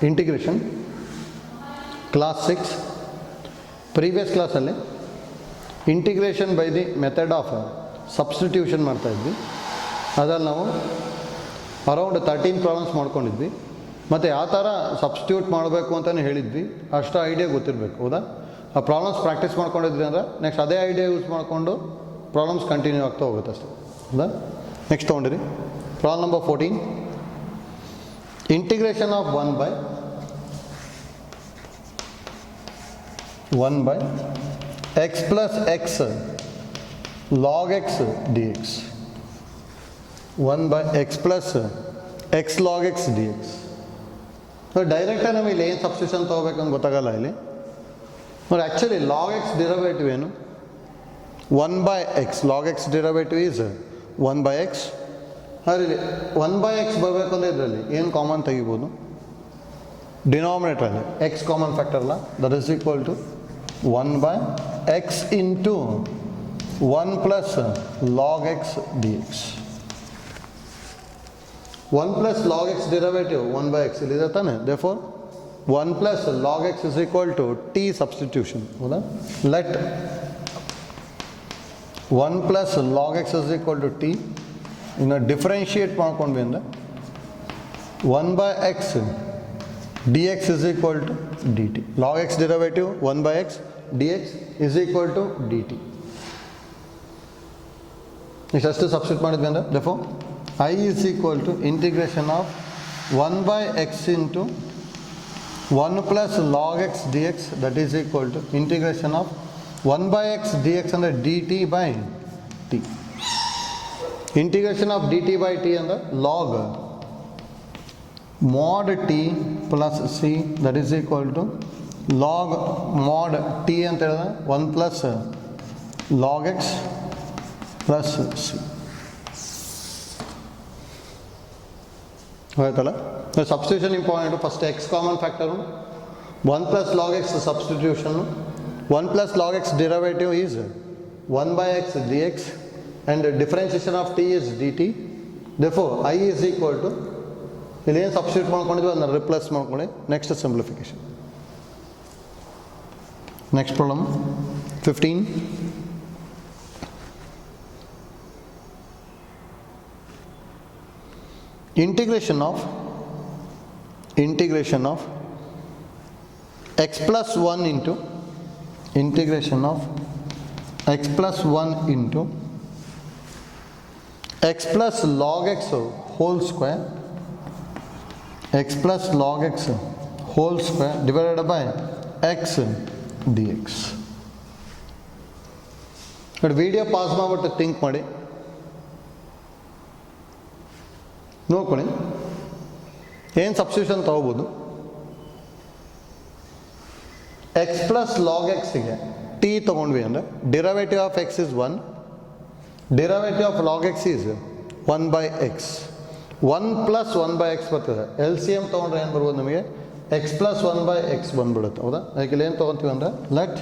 Integration class 6 previous ಕ್ಲಾಸಲ್ಲಿ integration by the method of substitution ಮಾಡ್ತಾಯಿದ್ವಿ. ಅದರಲ್ಲಿ ನಾವು ಅರೌಂಡ್ 13 ಪ್ರಾಬ್ಲಮ್ಸ್ ಮಾಡ್ಕೊಂಡಿದ್ವಿ. ಮತ್ತು ಯಾವ ಥರ ಸಬ್ಸ್ಟಿಟ್ಯೂಟ್ ಮಾಡಬೇಕು ಅಂತಲೇ ಹೇಳಿದ್ವಿ. ಅಷ್ಟು ಐಡಿಯಾ ಗೊತ್ತಿರಬೇಕು, ಹೌದಾ? ಆ ಪ್ರಾಬ್ಲಮ್ಸ್ ಪ್ರಾಕ್ಟೀಸ್ ಮಾಡ್ಕೊಂಡಿದ್ವಿ ಅಂದರೆ ನೆಕ್ಸ್ಟ್ ಅದೇ ಐಡಿಯಾ ಯೂಸ್ ಮಾಡಿಕೊಂಡು ಪ್ರಾಬ್ಲಮ್ಸ್ ಕಂಟಿನ್ಯೂ ಆಗ್ತಾ ಹೋಗುತ್ತೆ ಅಷ್ಟೇ, ಹೌದಾ? ನೆಕ್ಸ್ಟ್ ತೊಗೊಂಡಿರಿ problem number 14. Integration of 1 by x plus x log x dx. 1 by x plus x log x dx. So ಡೈರೆಕ್ಟಾಗಿ ನಮಗೆ ಇಲ್ಲಿ ಏನು ಸಬ್ಸ್ಟಿಟ್ಯೂಷನ್ ತೊಗೋಬೇಕಂತ ಗೊತ್ತಾಗಲ್ಲ ಇಲ್ಲಿ. ನೋಡಿ, ಆ್ಯಕ್ಚುಲಿ ಲಾಗ್ ಎಕ್ಸ್ ಡಿರವೇಟಿವ್ ಏನು? 1 by x. Log X derivative is 1 by x. ಅದರಲ್ಲಿ 1 by x ಬರಬೇಕು ಅಂದರೆ ಇದರಲ್ಲಿ ಏನು ಕಾಮನ್ ತೆಗಿಬೋದು? ಡಿನಾಮಿನೇಟ್ರಲ್ಲಿ ಎಕ್ಸ್ ಕಾಮನ್ ಫ್ಯಾಕ್ಟರ್ ಅಲ್ಲ, that is equal to 1 by x into 1 plus log x dx. 1 plus log x derivative 1 by x ಇಲ್ಲಿದೆ ತಾನೆ. therefore 1 plus log x is equal to t substitution, ಹೌದಾ? let 1 plus log x is equal to t. ಇನ್ನು differentiate ಮಾಡ್ಕೊಂಡ್ವಿ ಅಂದರೆ 1 by x dx is equal to dt. log x derivative 1 by x dx is equal to dt. Next substitute ಮಾಡಿದ್ವಿ ಅಂದರೆ therefore I is equal to integration of 1 by x into 1 plus log x dx, that is equal to integration of 1 by x dx ಅಂದರೆ dt by t. Integration of dt by t ಅಂದರೆ log mod t plus c, that is equal to log mod t ಅಂತ ಹೇಳಿದ್ರೆ 1 plus log x plus c. ಆಯ್ತಲ್ಲ? Substitution important. First X common factor, 1 plus log x ಸಬ್ಸ್ಟಿಟ್ಯೂಷನ್ನು, 1 plus log x derivative is 1 by x dx and differentiation of t is dt. therefore I is equal to ಇಲ್ಲಿ ಏನು substitute ಮಾಡ್ಕೊಂಡಿದ್ವಿ ಅದನ್ನ replace ಮಾಡ್ಕೊಳ್ಳಿ. Next simplification. Next problem 15. integration of x plus 1 into integration of x plus 1 into x plus log x whole square, x plus log x whole square divided by x dx. Video pause ಮಾಡಿಬಿಟ್ಟು think ಮಾಡಿ ನೋಡ್ಕೊಳ್ಳಿ ಏನು substitution ತೊಗೋಬೋದು. X plus log ಎಕ್ಸಿಗೆ T ತೊಗೊಂಡ್ವಿ ಅಂದರೆ derivative of x is 1, derivative of log X is 1 by x. 1 plus 1 by x ಬರ್ತದೆ. L C M ತೊಗೊಂಡ್ರೆ ಏನು ಬರ್ಬೋದು ನಮಗೆ? ಎಕ್ಸ್ ಪ್ಲಸ್ 1 by x ಬಂದ್ಬಿಡುತ್ತೆ, ಹೌದಾ? ಅದಕ್ಕೆ ಇಲ್ಲಿ ಏನು ತೊಗೊತೀವಿ ಅಂದರೆ let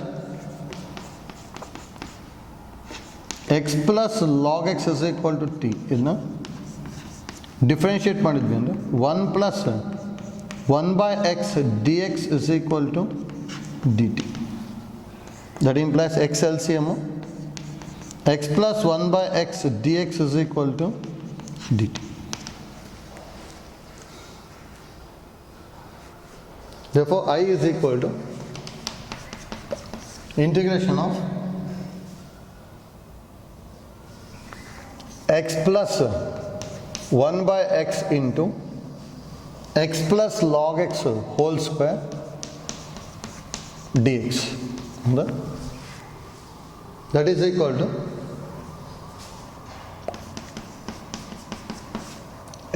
x plus log x is equal to t. ಇದನ್ನ ಡಿಫ್ರೆನ್ಷಿಯೇಟ್ ಮಾಡಿದ್ವಿ ಅಂದರೆ 1 plus 1 by x dx is equal to dt. that implies x LCM x plus 1 by x dx is equal to dt. therefore I is equal to integration of x plus 1 by x into x plus log x whole square dx. that is equal to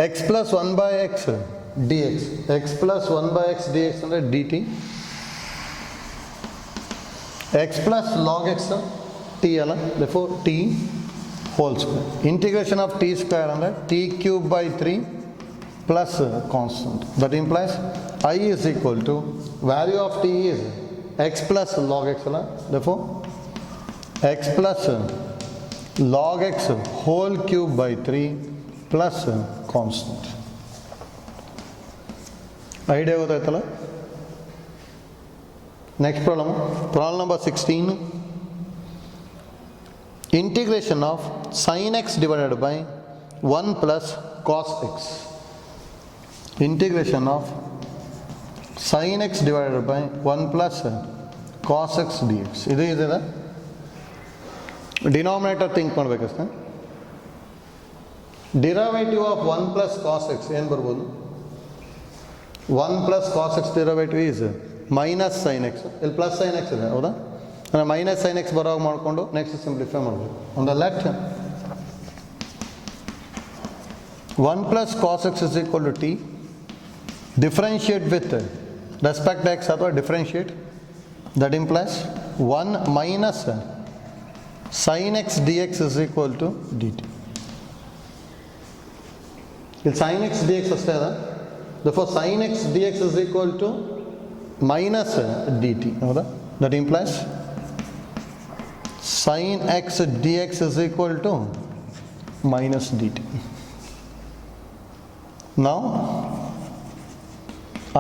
x plus 1 by x dx. x plus 1 by x dx ಅಂದರೆ dt. x plus log x t ಅಲ್ಲ, therefore t whole square. integration of t square ಅಂದರೆ t cube by 3 plus constant. that implies I is equal to value of t is x plus log x ಅಲ್ಲ, therefore x plus log x whole cube by 3 plus constant. Idea ಗೊತ್ತಾಯ್ತಲ್ಲ. Next problem number 16. Integration of sin x divided by 1 plus cos x. Integration of sin x divided by 1 plus cos x dx. ಇದು ಇದೆ denominator think ಮಾಡಬೇಕಷ್ಟೆ. Derivative of 1 plus cos x ಏನು ಬರ್ಬೋದು? 1 plus cos x derivative is minus sin x. ಇಲ್ಲಿ plus sin x ಇದೆ, ಹೌದಾ? ಅಂದರೆ minus sin x ಬರೋವಾಗ ಮಾಡಿಕೊಂಡು ನೆಕ್ಸ್ಟ್ ಸಿಂಪ್ಲಿಫೈ ಮಾಡಬೇಕು. On the left 1 plus cos x is equal to t. Differentiate with respect to x ಅಥವಾ differentiate. That implies 1 minus sin x dx is equal to dt. ಇಲ್ಲಿ sin x dx ಅಷ್ಟೇ ಅದ. Therefore sin x dx is equal to minus dt, ಹೌದಾ? That implies sin x dx is equal to minus dt. Now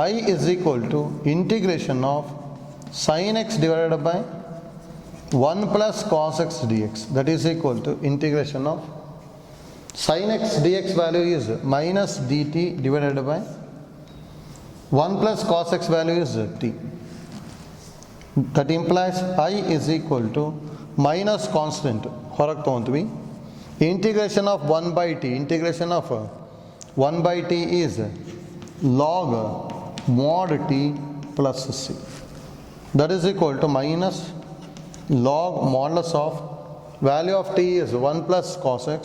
I is equal to integration of sin x divided by 1 plus cos x dx. That is equal to integration of sin x dx value is minus dt divided by 1 plus cos x value is t. That implies I is equal to minus constant ಹೊರಗೆ ತೊಗೊಂತೀವಿ. Integration of 1 by t. Integration of 1 by t is log mod t plus c. That is equal to minus log modulus of value of t is 1 plus cos x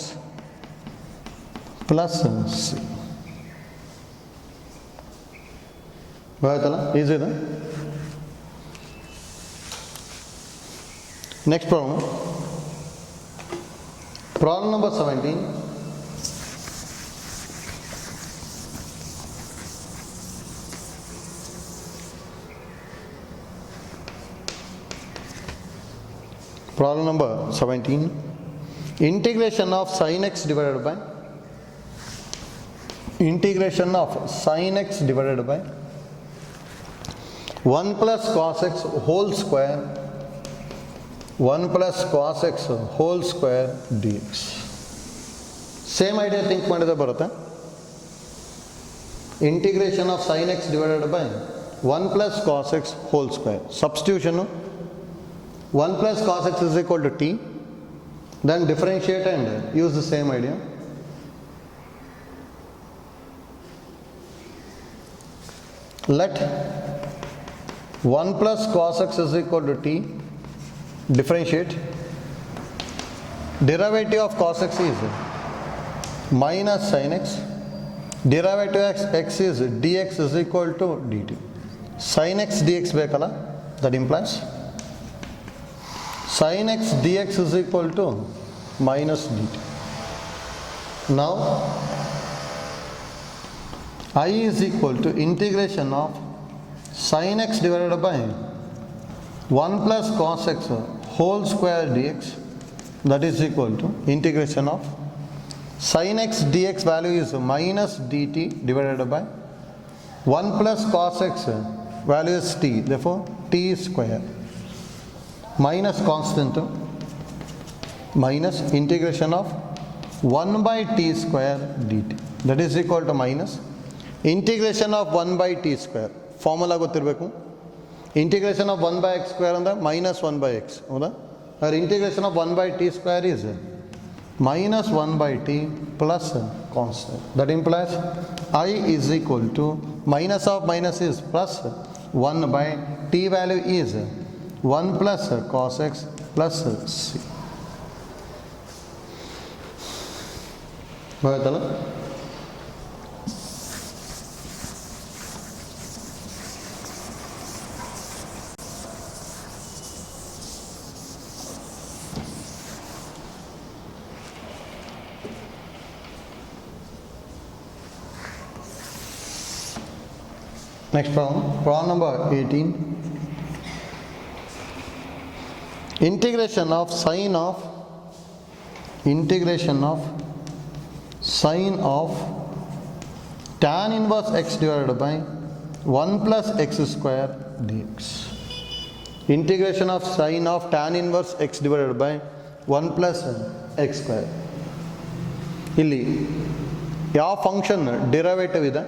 plus c. ಗೊತ್ತಾಯ್ತಲ್ಲ? Easy ಇದೆ. Next problem number 17. Problem number 17. Integration of sin x divided by 1 plus cos x whole square 1 plus cos x whole square dx. Same idea think ಮಾಡಿದ್ರೆ ಬರುತ್ತೆ. Integration of sin x divided by 1 plus cos x whole square. Substitution 1 plus cos x is equal to t. Then differentiate and use the same idea. Let 1 plus cos x is equal to t. Differentiate. Derivative of cos x is minus sin x. Derivative of x is dx is equal to dt. Sin x dx ಬೇಕಲ್ಲ? That implies sin x dx is equal to minus dt. Now I is equal to integration of sin x divided by 1 plus cos x whole square dx. That is equal to integration of sin x dx value is minus dt divided by 1 plus cos x value is t. Therefore t square minus constant minus integration of 1 by t square dt. That is equal to minus integration of 1 by t square. Formula ಗೊತ್ತಿರಬೇಕು. Integration of 1 by x square ಅಂದರೆ minus 1 by x, ಹೌದಾ? Or integration of 1 by t square is minus 1 by t plus constant. That implies I is equal to minus of minus is plus 1 by t value is 1 plus cos x plus c. ಗೊತ್ತಾಯ್ತಲ್ಲ? Next problem number 18. Integration of sine of tan inverse x divided by 1 plus x square dx. Integration of sine of tan inverse x divided by 1 plus x square. ಇಲ್ಲಿ ಯಾವ function derivative ಇದೆ?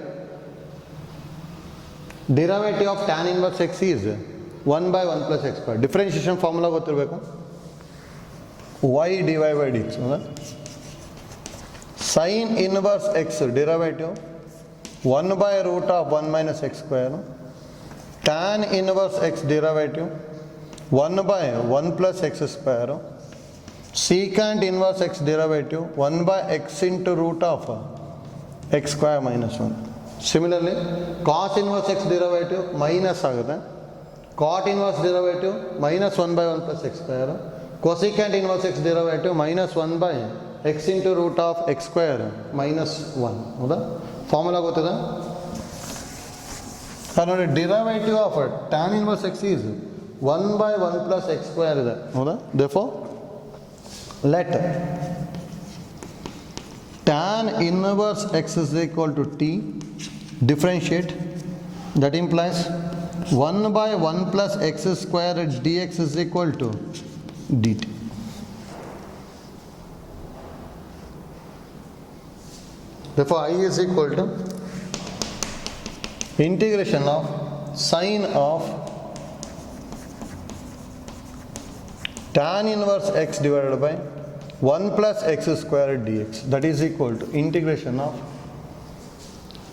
Derivative of tan inverse X is 1 by 1 plus x square. Differentiation formula ಗೊತ್ತಿರಬೇಕು. y dy by dx. Sine inverse x derivative 1 by root of 1 minus x square. Tan inverse x derivative 1 by 1 plus x square. Secant inverse x derivative 1 by x into root of x square minus 1. Similarly, cos inverse x derivative minus ಆಗುತ್ತೆ. Cot inverse derivative minus 1 by 1 plus x square. Cosecant inverse x derivative minus 1 by x into root of x square minus 1. ಹೌದಾ? Formula ಗೊತ್ತಿದೆ? ನೋಡಿ, derivative of tan inverse X is 1 by 1 plus x square ಇದೆ. ಹೌದಾ? Therefore, let tan inverse x is equal to t, differentiate, that implies 1 by 1 plus x square dx is equal to dt. Therefore, I is equal to integration of sine of tan inverse x divided by 1 plus x square dx, that is equal to integration of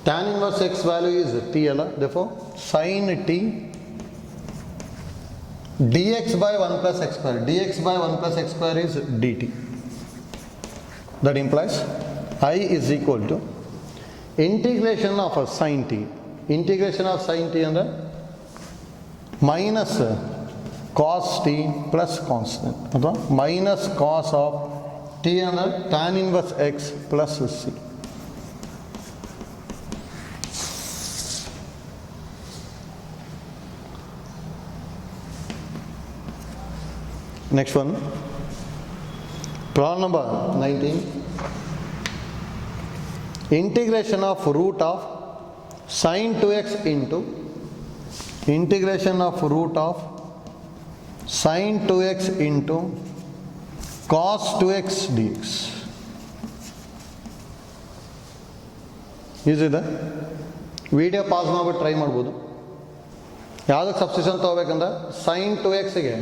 tan inverse x value is t ala. Therefore, sin t dx by 1 plus x square. Dx by 1 plus x square is dt. That implies I is equal to integration of a sin t. Integration of sin t and minus cos t plus constant. Minus cos of t and tan inverse x plus c. Next one, problem number 19. Integration of root of sin 2x into integration of root of sin 2x into cos 2x dx. ಈಸಿದೆ. Video pass ಮಾಡ್ಬಿಟ್ಟು try ಮಾಡ್ಬೋದು. ಯಾವುದಕ್ಕೆ substitution ತೊಗೋಬೇಕಂದ್ರೆ sin 2xಗೆ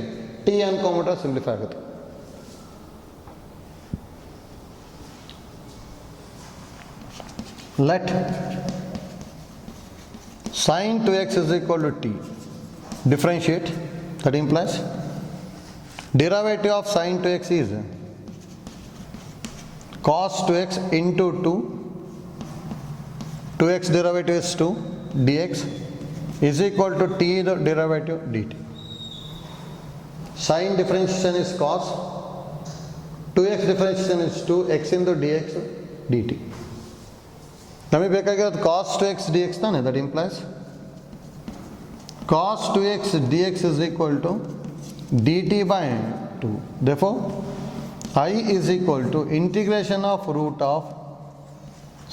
t ಅನ್ಕೊಂಬಿಟ್ರೆ simplify ಆಗುತ್ತೆ. Let sin 2x is equal to t, differentiate, that implies derivative of sin 2x is cos 2x into 2x derivative is 2 dx is equal to t the derivative dt. Sin differentiation is cos, 2x differentiation is 2x into dx dt. ನಮಗೆ ಬೇಕಾಗಿರೋದು cos 2x dx ತಾನೆ. That implies cos 2x dx is equal to dt by 2. Therefore, I is equal to integration of root of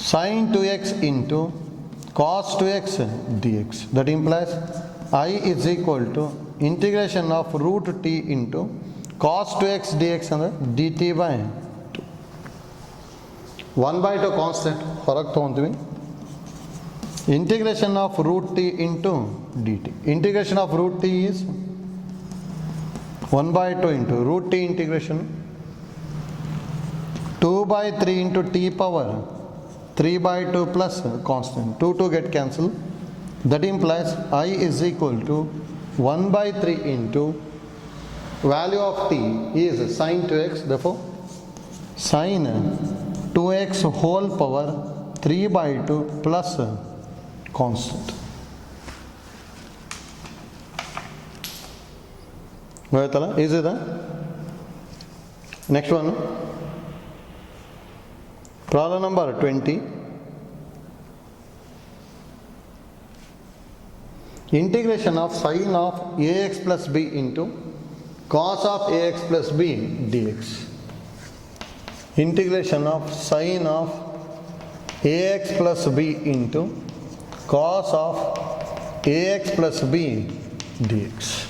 sin 2x into cos 2x dx. That implies I is equal to integration of root t into cos 2x dx ಅಂದರೆ dt by 2. 1 by 2 constant ಹೊರಗೆ ತೊಗೊತೀವಿ. Integration of root t into d t. Integration of root t is 1 by 2 into root t integration 2 by 3 into t power 3 by 2 plus constant 2 2 get cancelled. That implies I is equal to 1 by 3 into value of t is sin 2x. Therefore, sin 2x whole power 3 by 2 plus constant. ಗೊತ್ತಾಯ್ತಲ್ಲ? Easy ಇದೆ. Next one, problem number 20. Integration of sin of ax plus b into cos of ax plus b dx. Integration of sin of ax plus b into cos of ax plus b dx.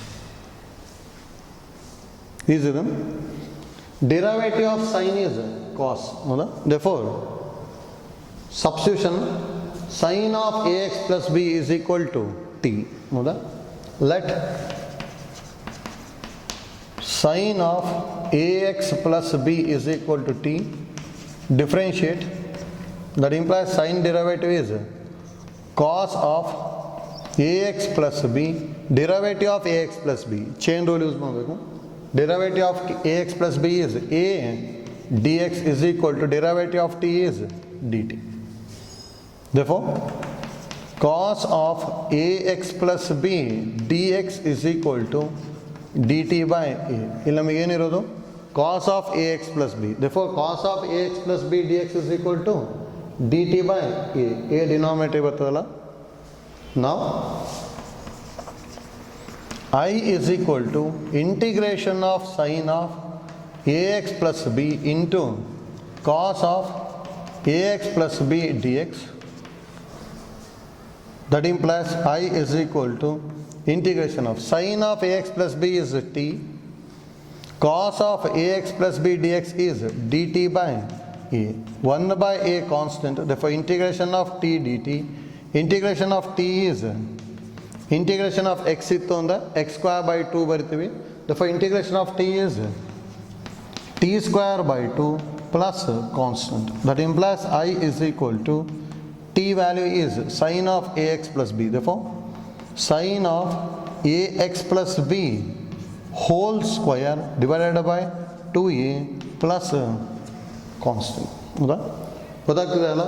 Is it? Derivative of sine is cos. Therefore, substitution sine of ax plus b is equal to t. Let sine of ax plus b is equal to t. Differentiate. That implies sine derivative is cos of ax plus b. Derivative of ax plus b. Chain rule use ಮಾಡಬೇಕು. Derivative of ax plus b is a dx is equal to derivative of t is dt. Therefore, cos of ax plus b dx is equal to dt by a. ಇಲ್ಲಿ ನಮಗೆ ಏನಿರೋದು cos of ax plus b. Therefore, cos of ax plus b dx is equal to dt by a. A denominator ಬರ್ತದಲ್ಲ. Now, I is equal to integration of sine of ax plus b into cos of ax plus b dx. That implies I is equal to integration of sine of ax plus b is t, cos of ax plus b dx is dt by a. 1 by a constant, therefore integration of t dt. Integration of t is integration of x ಇತ್ತು ಅಂದರೆ x square by 2 ಬರಿತೀವಿ. Therefore integration of t is t square by 2 plus constant. That implies I is equal to t value is sine of ax plus b. Therefore sine of ax plus b whole square divided by 2a plus constant. ಹೌದಾ? ಗೊತ್ತಾಗ್ತಿದೆ ಅಲ್ಲ?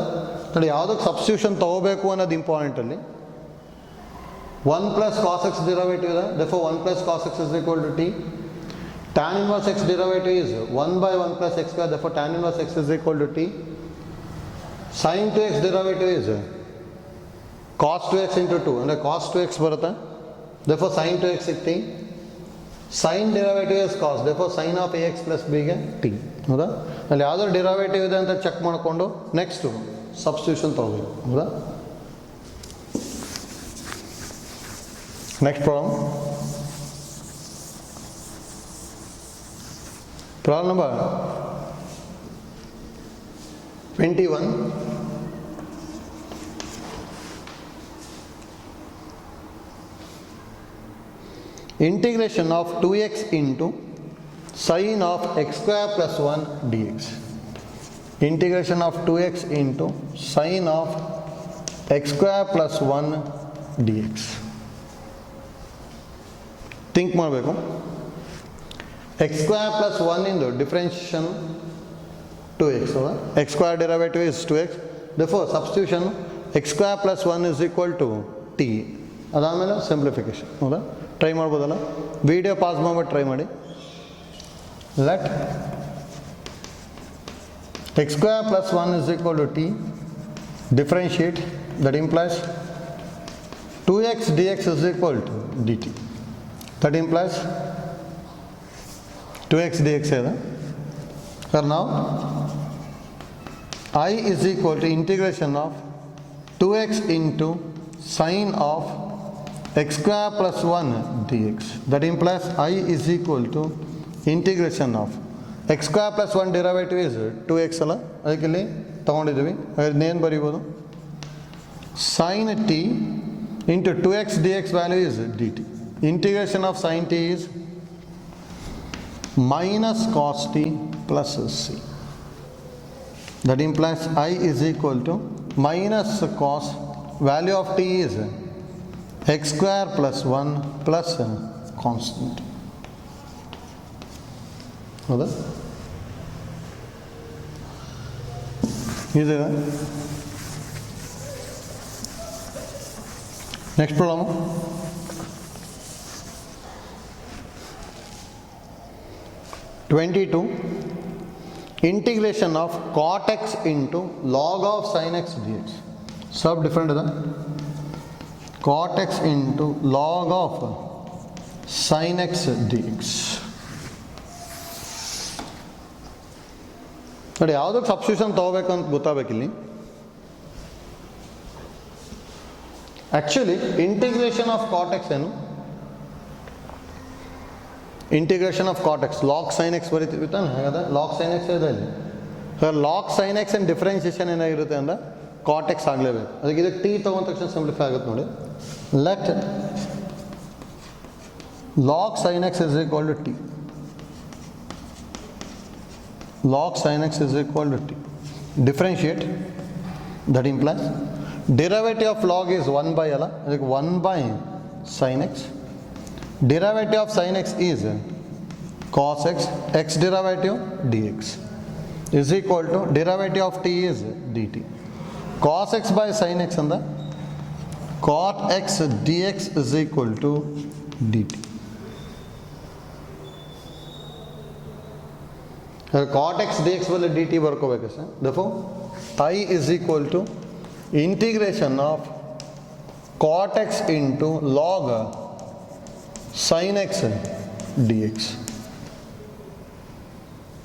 ನೋಡಿ, ಯಾವುದಕ್ಕೆ substitution ತೊಗೋಬೇಕು ಅನ್ನೋದು important ಅಲ್ಲಿ. 1 plus cos x derivative ಇದೆ. Therefore 1 plus cos x is equal to t. Tan inverse x derivative is 1 by 1 plus x square. Therefore tan inverse x is equal to t. Sin 2x derivative is cos 2x into 2. ಅಂದರೆ cos 2x ಬರುತ್ತೆ. Therefore sin 2x is t. Sin derivative is cos. Therefore sin of ax plus b ಗೆ t. ಹೌದಾ? ಅಲ್ಲಿ ಯಾವ್ದಾದ್ರು derivative ಇದೆ ಅಂತ check ಮಾಡಿಕೊಂಡು next substitution ತಗೋಬೇಕು. ಹೌದಾ? Next problem. Problem number 21. Integration of 2x into sine of x square plus 1 dx. Integration of 2x into sine of x square plus 1 dx. Think ಮಾಡಬೇಕು. ಎಕ್ಸ್ ಸ್ಕ್ವೇರ್ ಪ್ಲಸ್ 1 ಇಂದು differentiation 2x. X square derivative is 2x. therefore substitution x square plus 1 is equal to t. ಅದಾದಮೇಲೆ simplification. ಹೌದಾ? Try ಮಾಡ್ಬೋದಲ್ಲ? Video pass ಮಾಡ್ಬಿಟ್ಟು try ಮಾಡಿ. Let x square plus 1 is equal to t. Differentiate. That implies 2x dx is equal to dt. That implies 2x dx है. So now I is equal to integration of 2x into sine of x square plus 1 dx. That implies I is equal to integration of x square plus 1 derivative is 2x ಅಲ್ಲ, ಅದಕ್ಕೆ ಇಲ್ಲಿ ತಗೊಂಡಿದ್ದೀವಿ. ಅದನ್ನೇನು ಬರೀಬೋದು? sin t into 2x dx value is dt. Integration of sin t is minus cos t plus c. That implies I is equal to minus cos, value of t is x square plus 1 plus constant. ಹೌದಾ? ಇದೆ. Next problem. integration of cot x into log of sin x dx. सब different है. cot x into log of sin x dx. ನೋಡಿ, ಯಾವುದಕ್ಕೆ substitution ತಗೋಬೇಕಂತ ಗೊತ್ತಾಗಬೇಕಿಲ್ಲಿ. Actually integration of cot x ಏನು, integration of cot x log sine x ಬರೀತೀವಿ ತಾನೆ, ಹಾಗಾದ್ರೆ ಲಾಗ್ ಸೈನ್ ಎಕ್ಸ್ ಇದೆ ಇಲ್ಲಿ. Log sine x and differentiation ಏನಾಗಿರುತ್ತೆ ಅಂದರೆ ಕಾಟ್ ಎಕ್ಸ್ ಆಗಲೇಬೇಕು. ಅದಕ್ಕೆ ಇದಕ್ಕೆ ಟಿ ತೊಗೊಂಡ ತಕ್ಷಣ ಸಿಂಪ್ಲಿಫೈ ಆಗುತ್ತೆ ನೋಡಿ. Let log sine x is equal to t, log sin x is equal to t. Differentiate, that implies derivative of log is 1 by ala, like 1 by sin x. Derivative of sin x is cos x, x derivative dx is equal to derivative of t is dt. Cos x by sin x and the cot x dx is equal to dt. Cot x dx ಬದಲು dt ಬರ್ಕೋಬೇಕು sir. therefore I is equal to integration of cot x into log sin x dx.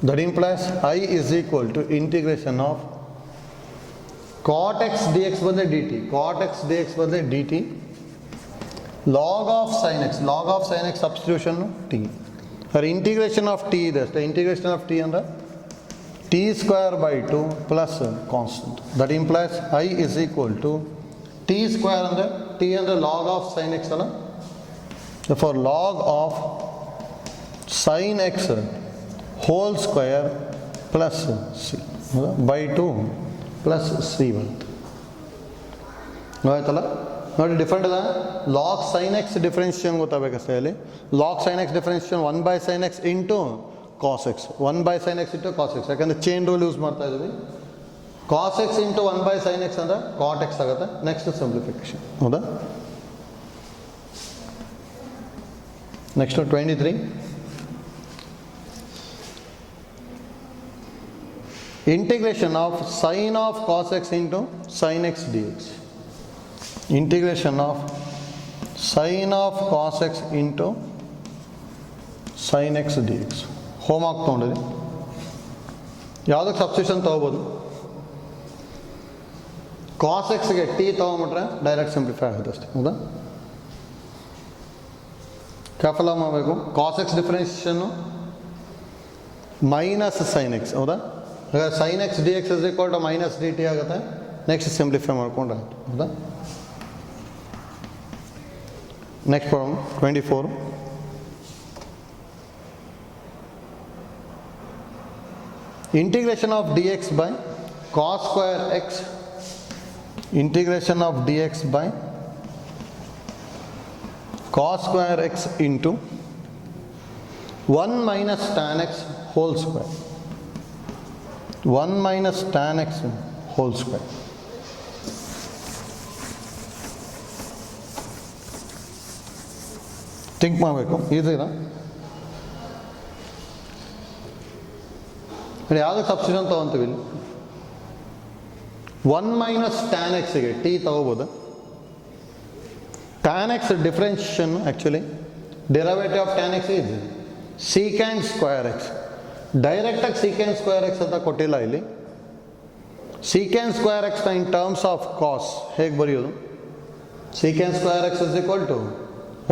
That implies I is equal to integration of cot x dx ಬದಲು dt, cot x dx ಬದಲು dt, log of sin x substitution t. Her integration of t ಇದೆ ಅಷ್ಟೇ. integration of t ಅಂದರೆ t square by 2 plus constant. That implies I is equal to t square ಅಂದರೆ t ಅಂದರೆ log of sin x ಅಲ್ಲ. Therefore log of sin x whole square plus c by 2 plus c ಬರುತ್ತೆ. ಆಯ್ತಲ್ಲ ನೋಡಿ, different ಅದ. Log sine x differentiation ಗೊತ್ತಾಗಬೇಕಷ್ಟೇ ಇಲ್ಲಿ. Log sine x differentiation 1 by sine x into cos x, 1 by sine x into cos x. ಯಾಕಂದರೆ chain rule use ಮಾಡ್ತಾ ಇದ್ದೀವಿ. Cos x into 1 by sine x ಅಂದರೆ ಕಾಟ್ ಎಕ್ಸ್ ಆಗುತ್ತೆ. Next simplification, ಹೌದಾ. Next 23. Integration of sine of cos x into sine x d x. Integration of sin of cos x into sin x dx. Homework ತೊಗೊಂಡಿದೆ. ಯಾವುದಕ್ಕೆ substitution ತೊಗೋಬೋದು? Cos ಎಕ್ಸ್ಗೆ t ತೊಗೊಂಬಿಟ್ರೆ direct simplify ಆಗುತ್ತೆ ಅಷ್ಟೇ, ಹೌದಾ. Careful ಆಗಿ ಮಾಡಬೇಕು. ಕಾಸ್ ಎಕ್ಸ್ ಡಿಫ್ರೆನ್ಷಿಯೇಷನ್ನು ಮೈನಸ್ ಸೈನ್ ಎಕ್ಸ್, ಹೌದಾ. ಹಾಗಾದ್ರೆ sine x d x is equal to minus d t ಆಗುತ್ತೆ. ನೆಕ್ಸ್ಟ್ ಸಿಂಪ್ಲಿಫೈ ಮಾಡ್ಕೊಂಡು ಆಗುತ್ತೆ, ಹೌದಾ. Next problem 24. Integration of dx by cos square x, integration of dx by cos square x into 1 minus tan x whole square, 1 minus tan x whole square. Think ಮಾಡಬೇಕು. ಈಸಿನಾ? ನೋಡಿ, ಯಾವುದಕ್ಕೆ substitution ತೊಗೊತೀವಿ ಇಲ್ಲಿ? 1 minus tan ಎಕ್ಸ್ಗೆ t ತೊಗೋಬೋದು. Tan x differentiation actually derivative of tan x is secant square x. ಡೈರೆಕ್ಟಾಗಿ secant square X ಅಂತ ಕೊಟ್ಟಿಲ್ಲ ಇಲ್ಲಿ. ಸೀಕ್ಯಾಂಡ್ ಸ್ಕ್ವೇರ್ ಎಕ್ಸ್ನ ಇನ್ ಟರ್ಮ್ಸ್ ಆಫ್ ಕಾಸ್ ಹೇಗೆ ಬರೆಯೋದು? Secant square x is equal to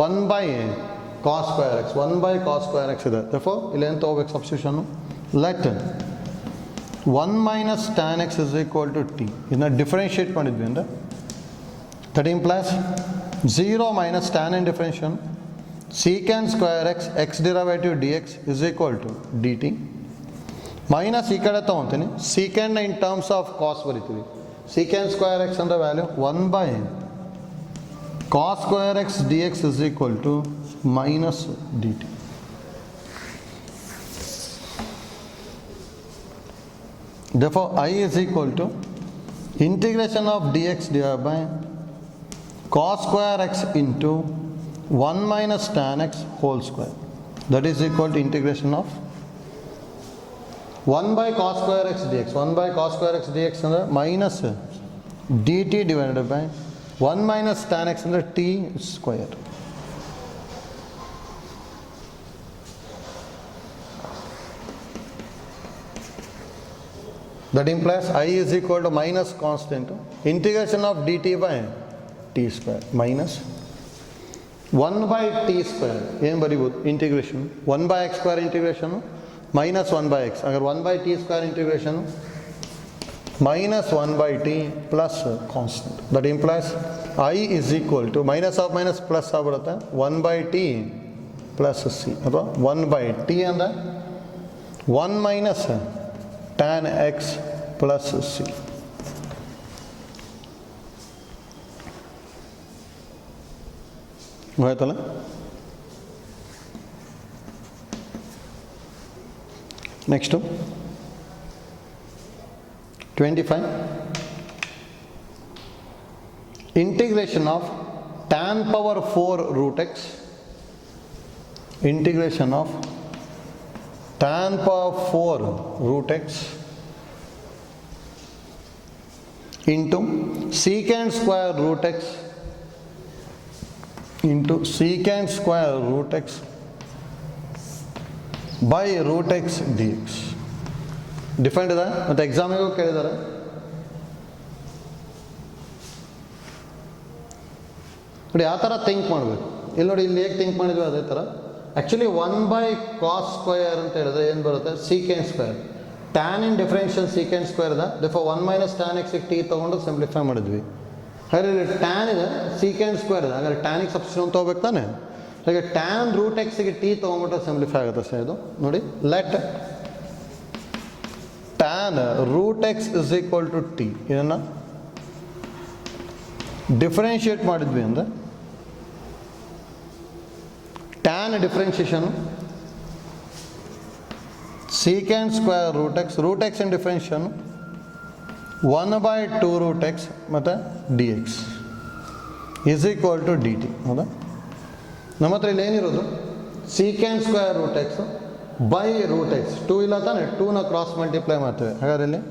1 by cos square x, 1 by cos square x ಇದೆ. therefore ಇಲ್ಲಿ ಏನು ತೊಗೋಬೇಕು ಸಬ್ಸ್ಟಿಟ್ಯೂಷನ್ನು? Let 1 minus tan x is equal to t. ಇದನ್ನ ಡಿಫ್ರೆನ್ಷಿಯೇಟ್ ಮಾಡಿದ್ವಿ ಅಂದರೆ that implies 0 minus tan and differentiation secant square x, x derivative dx is equal to dt. Minus ಈ ಕಡೆ ತೊಗೊತೀನಿ. secant in terms of cos ಬರಿತೀವಿ. secant square x ಅಂದರೆ value 1 by cos square x dx is equal to minus dt. Therefore I is equal to integration of dx divided by cos square x into 1 minus tan x whole square. That is equal to integration of 1 by cos square x dx. 1 by cos square x dx ಅಂದರೆ minus dt divided by 1 minus tan x ಅಂದರೆ t square. That implies I is equal to minus constant integration of dt by t T square minus 1/t² ಏನು ಬರಿಬೋದು integration 1/x² integration minus 1/x अगर 1/t² integration minus 1/t plus constant that implies I is equal to minus of minus plus ಆಗುತ್ತೆ 1/t plus c ಅಥವಾ 1/t ಅಂದರೆ 1 minus tan x plus c ಆಯ್ತಲ್ಲ. Next, 25. Integration of tan power 4 root x. Integration of tan power 4 root x into secant square root x into secant square root x by root x dx. Defined ಇದೆ ಮತ್ತು ಎಕ್ಸಾಮಿಗೂ ಕೇಳಿದ್ದಾರೆ. ನೋಡಿ ಯಾವ ಥರ think ಮಾಡಬೇಕು. ಇಲ್ಲಿ ನೋಡಿ, ಇಲ್ಲಿ ಹೇಗೆ ಥಿಂಕ್ ಮಾಡಿದ್ವಿ ಅದೇ ಥರ. ಆ್ಯಕ್ಚುಲಿ 1/cos² ಅಂತ ಹೇಳಿದ್ರೆ ಏನು ಬರುತ್ತೆ, ಸೀಕೆಂಟ್ ಸ್ಕ್ವೇರ್. ಟ್ಯಾನ್ ಇನ್ ಡಿಫ್ರೆನ್ಷಿಯಲ್ ಸೀಕೆಂಟ್ ಸ್ಕ್ವೇರ್ ಇದೆ, ದೇಫೋ 1 - tan x ಟಿ ತೊಗೊಂಡು ಸಿಂಪ್ಲಿಫೈ ಮಾಡಿದ್ವಿ. ಹಾಗಾದ್ರೆ ಇಲ್ಲಿ ಟ್ಯಾನ್ ಇದೆ, ಸೀಕೆಂಟ್ ಸ್ಕ್ವೇರ್ ಇದೆ, ಹಾಗಾದ್ರೆ ಟ್ಯಾನಿಗೆ ಸಬ್ಸ್ಟಿಟ್ಯೂಟ್ ತೊಗೋಬೇಕು ತಾನೆ. ಹಾಗೆ ಟ್ಯಾನ್ ರೂಟ್ ಎಕ್ಸ್ಗೆ ಟಿ ತೊಗೊಂಬಿಟ್ರೆ ಸಿಂಪ್ಲಿಫೈ ಆಗುತ್ತೆ ಸರ್. ಇದು ನೋಡಿ, let tan root x is equal to t. ಇದನ್ನು ಡಿಫ್ರೆನ್ಷಿಯೇಟ್ ಮಾಡಿದ್ವಿ ಅಂದರೆ tan differentiation secant square root x in differentiation 1/2 root x ಮತ್ತು d x is equal to d t. ಹೌದಾ, ನಮ್ಮ ಹತ್ರ ಇಲ್ಲಿ ಏನಿರೋದು secant square root x by root x. 2 ಇಲ್ಲ ತಾನೆ, 2ನ ಕ್ರಾಸ್ ಮಲ್ಟಿಪ್ಲೈ ಮಾಡ್ತೇವೆ. ಹಾಗಾದ್ರೆ ಇಲ್ಲಿ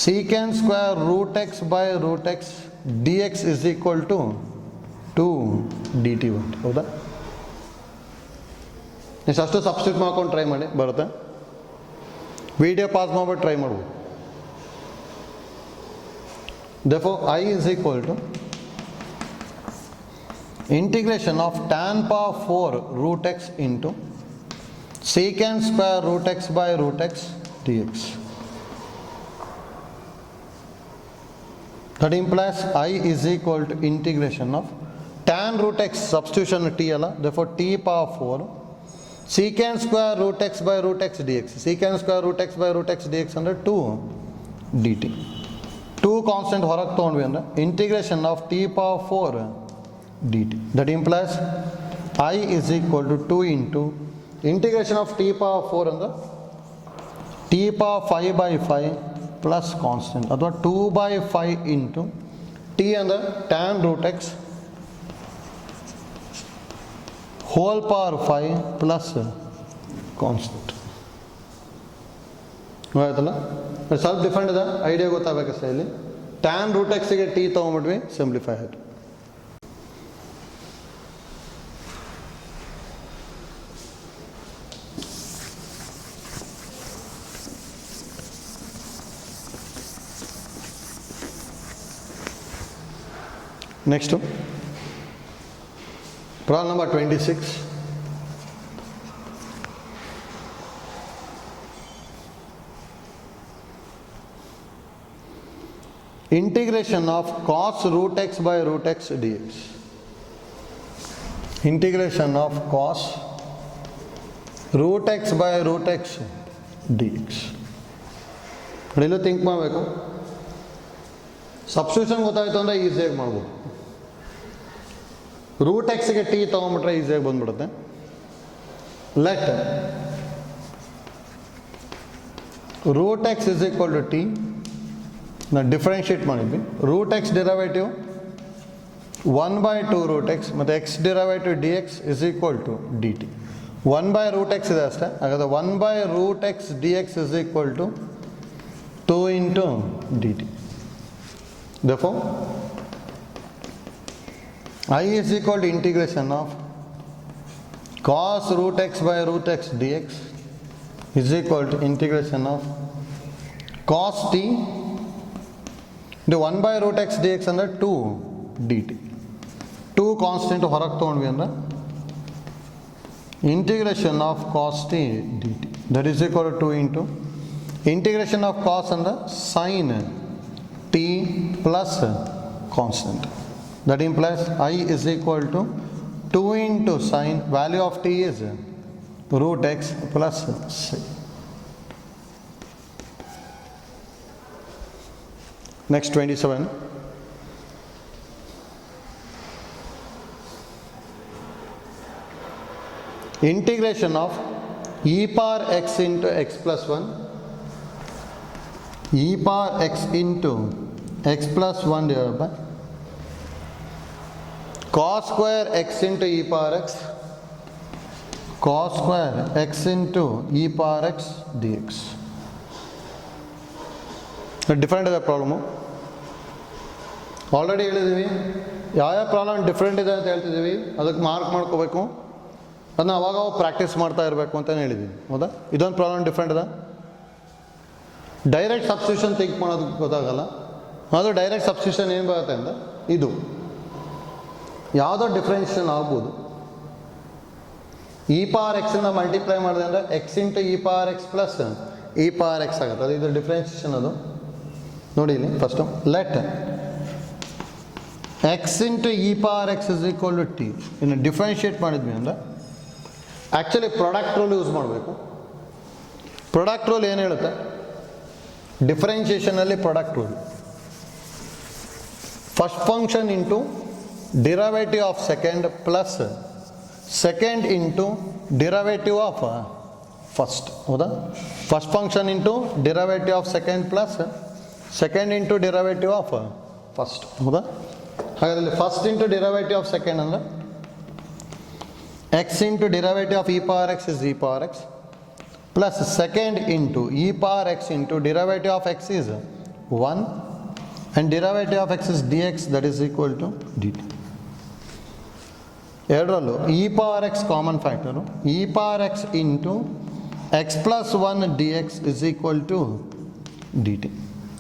secant square root x by root x d x is equal to 2 d t ಬಂತು. ಹೌದಾ, ಅಷ್ಟು ಸಬ್ಸ್ಟಿಟ್ಯೂಟ್ ಮಾಡ್ಕೊಂಡು ಟ್ರೈ ಮಾಡಿ, ಬರುತ್ತೆ. ವಿಡಿಯೋ ಪಾಸ್ ಮಾಡ್ಬಿಟ್ಟು ಟ್ರೈ ಮಾಡ್ಬೋದು. Therefore, I is equal to integration of tan power 4 root x into secant square root x by root x dx. That implies I is equal to integration of tan root x substitution t alla, therefore t power 4 secant square root x by root x dx. Secant square root x by root x dx under 2 dt. 2 constant ಹೊರಗೆ ತೊಗೊಂಡ್ವಿ ಅಂದರೆ integration of t power 4 d t. That implies I is equal to 2 into integration of t power 4 ಅಂದರೆ t power 5/5 plus constant, ಅಥವಾ 2/5 into t ಅಂದರೆ tan root x whole power 5 plus constant. ಆಯ್ತಲ್ಲ, ಸ್ವಲ್ಪ different ಇದೆ, idea ಗೊತ್ತಾಗಬೇಕಷ್ಟೇ. ಇಲ್ಲಿ tan root ಎಕ್ಸ್ಗೆ t ತೊಗೊಂಬಿಟ್ವಿ, ಸಿಂಪ್ಲಿಫೈ ಆಯಿತು. Next problem number 26. Integration of cos root x by root x dx. Integration of cos root x by root x dx. ಇಲ್ಲೂ think ಮಾಡಬೇಕು. ಸಬ್ಸ್ಟಿಟ್ಯೂಷನ್ ಗೊತ್ತಾಯಿತು ಅಂದರೆ ಈಸಿಯಾಗಿ ಮಾಡ್ಬೋದು. ರೂಟ್ ಎಕ್ಸ್ಗೆ ಟಿ ತೊಗೊಂಬಿಟ್ರೆ ಈಸಿಯಾಗಿ ಬಂದ್ಬಿಡುತ್ತೆ. Let root x is equal to t. ನಾವು ಡಿಫ್ರೆನ್ಷಿಯೇಟ್ ಮಾಡಿದ್ವಿ. Root x derivative 1/2 root x ಮತ್ತು x derivative d x is equal to d t. 1/ರೂಟ್ ಎಕ್ಸ್ ಇದೆ ಅಷ್ಟೇ. ಹಾಗಾದರೆ 1/ರೂಟ್ x d x is equal to 2 into d t. Therefore, I is equal to integration of cos root x by root x dx is equal to integration of cos t into 1/root x dx under 2 d t. 2 constant ಹೊರಗೆ ತೊಗೊಂಡ್ವಿ ಅಂದ್ರೆ integration of cos t d t that is equal to 2 into integration of cos ಅಂದ್ರೆ sine t plus constant. That implies I is equal to 2 into sine value of t is root x plus c. Next 27. Integration of e power x into x plus 1, e power x into x plus 1 divided by cos square x into e power x, cos square x into e power x dx. Different ಇದೆ problem. Already ಹೇಳಿದ್ದೀವಿ ಯಾವ problem different ಇದೆ ಅಂತ ಹೇಳ್ತಿದ್ದೀವಿ, ಅದಕ್ಕೆ mark ಮಾಡ್ಕೋಬೇಕು, ಅದನ್ನ ಅವಾಗ practice ಮಾಡ್ತಾ ಇರಬೇಕು ಅಂತಲೇ ಹೇಳಿದ್ದೀವಿ. ಹೌದಾ? ಇದೊಂದು ಪ್ರಾಬ್ಲಮ್ ಡಿಫ್ರೆಂಟ್ ಇದೆ. ಡೈರೆಕ್ಟ್ ಸಬ್ಸ್ಟಿಟ್ಯೂಷನ್ ಥಿಂಕ್ ಮಾಡೋದಕ್ಕೆ ಗೊತ್ತಾಗಲ್ಲ. ಅದು ಡೈರೆಕ್ಟ್ ಸಬ್ಸ್ಟಿಟ್ಯೂಷನ್ ಏನು ಬರುತ್ತೆ ಅಂದರೆ ಇದು ಯಾವುದೋ ಡಿಫ್ರೆನ್ಷಿಯೇಷನ್ ಆಗ್ಬೋದು. ಇ ಪವರ್ ಎಕ್ಸಿಂದ ಮಲ್ಟಿಪ್ಲೈ ಮಾಡಿದೆ ಅಂದರೆ x into e power x plus e power x ಆಗುತ್ತೆ. ಅದು ಇದು ಡಿಫ್ರೆನ್ಷಿಯೇಷನ್. ಅದು ನೋಡಿ ಇಲ್ಲಿ first let x into e power x is equal to t. ಇನ್ನು ಡಿಫ್ರೆನ್ಷಿಯೇಟ್ ಮಾಡಿದ್ವಿ ಅಂದರೆ ಆ್ಯಕ್ಚುಲಿ ಪ್ರಾಡಕ್ಟ್ ರೂಲ್ ಯೂಸ್ ಮಾಡಬೇಕು. ಪ್ರಾಡಕ್ಟ್ ರೂಲ್ ಏನು ಹೇಳುತ್ತೆ? ಡಿಫ್ರೆನ್ಷಿಯೇಷನಲ್ಲಿ product rule first function into derivative of second plus second into derivative of first. ಹೌದಾ? First function into derivative of second plus second into derivative of first. ಹೌದಾ? ಹಾಗಾದರೆ first into derivative of second ಅಂದರೆ x into derivative of e power x is e power x plus second into e power x into derivative of x is 1 and derivative of x is d x that is equal to d t. ಎರಡರಲ್ಲೂ e power x common factor. E power x into x plus 1 d x is equal to d t.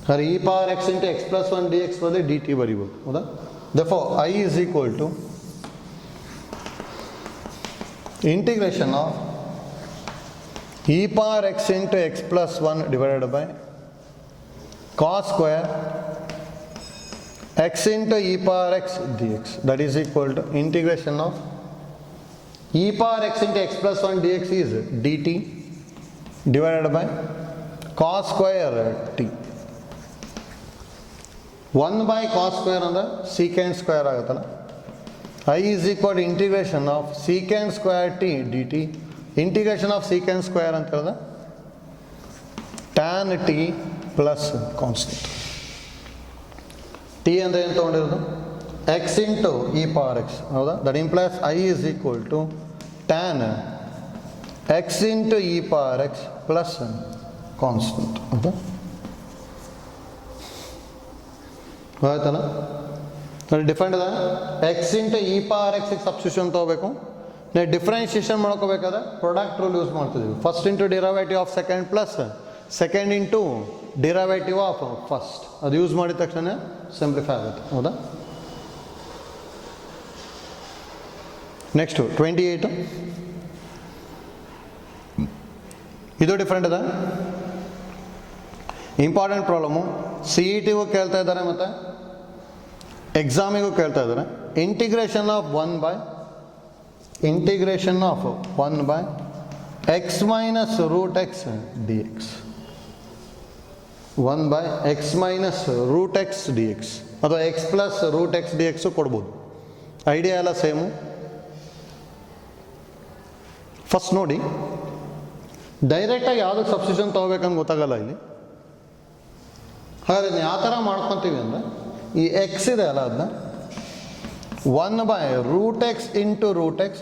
ಹಾಗೆ e power x into x plus 1 d X ಬದಲು D T ಬರೀಬೋದು. ಹೌದಾ? therefore I is equal to integration of e power x into x plus 1 divided by cos square x into e power x dx, that is equal to integration of e power x into x plus 1 dx is dt divided by cos square t. 1 by cos square ಅಂದರೆ secant square ಆಗುತ್ತಲ್ಲ. I is equal to integration of secant square t dt. Integration of secant square ಅಂತ ಹೇಳಿದ್ರೆ tan t plus constant. T ಅಂದರೆ ಏನು ತೊಗೊಂಡಿರೋದು? X into e power x. ಹೌದಾ? That implies I is equal to tan x into e power x plus constant. ಹೌದಾ? ಆಯ್ತಲ್ಲ? Different ಇದೆ. X into e power ಎಕ್ಸಿಗೆ ಸಬ್ಸ್ಟಿಟ್ಯೂಷನ್ ತೊಗೋಬೇಕು. ನೀವು ಡಿಫ್ರೆನ್ಷಿಯೇಷನ್ ಮಾಡ್ಕೋಬೇಕಾದ್ರೆ ಪ್ರಾಡಕ್ಟ್ ರೂಲ್ ಯೂಸ್ ಮಾಡ್ತಿದ್ದೀವಿ. First into derivative of second plus second into derivative of first. ಅದು use ಮಾಡಿದ ತಕ್ಷಣ ಸಿಂಪ್ಲಿಫೈ ಆಗುತ್ತೆ. ಹೌದಾ? ನೆಕ್ಸ್ಟು 28. ಇದು ಡಿಫ್ರೆಂಟ್ ಇದೆ. Important problem. ಸಿ ಇ ಟಿಗೂ ಕೇಳ್ತಾ ಇದ್ದಾರೆ ಮತ್ತು ಎಕ್ಸಾಮಿಗೂ ಕೇಳ್ತಾ ಇದ್ದಾರೆ. Integration of 1 by x minus root x dx. 1 by x minus root x dx ಅಥವಾ x plus root x dx ಕೊಡ್ಬೋದು. ಐಡಿಯಾ ಎಲ್ಲ ಸೇಮು. ಫಸ್ಟ್ ನೋಡಿ, ಡೈರೆಕ್ಟಾಗಿ ಯಾವುದಕ್ಕೆ ಸಬ್ಸ್ಟಿಟ್ಯೂಷನ್ ತೊಗೋಬೇಕಂತ ಗೊತ್ತಾಗಲ್ಲ ಇಲ್ಲಿ. ಹಾಗಾದ್ರೆ ಯಾವ ಥರ ಮಾಡ್ಕೊತೀವಿ ಅಂದರೆ ಈ ಎಕ್ಸ್ ಇದೆ ಅಲ್ಲ, ಅದನ್ನ 1 by root x into root x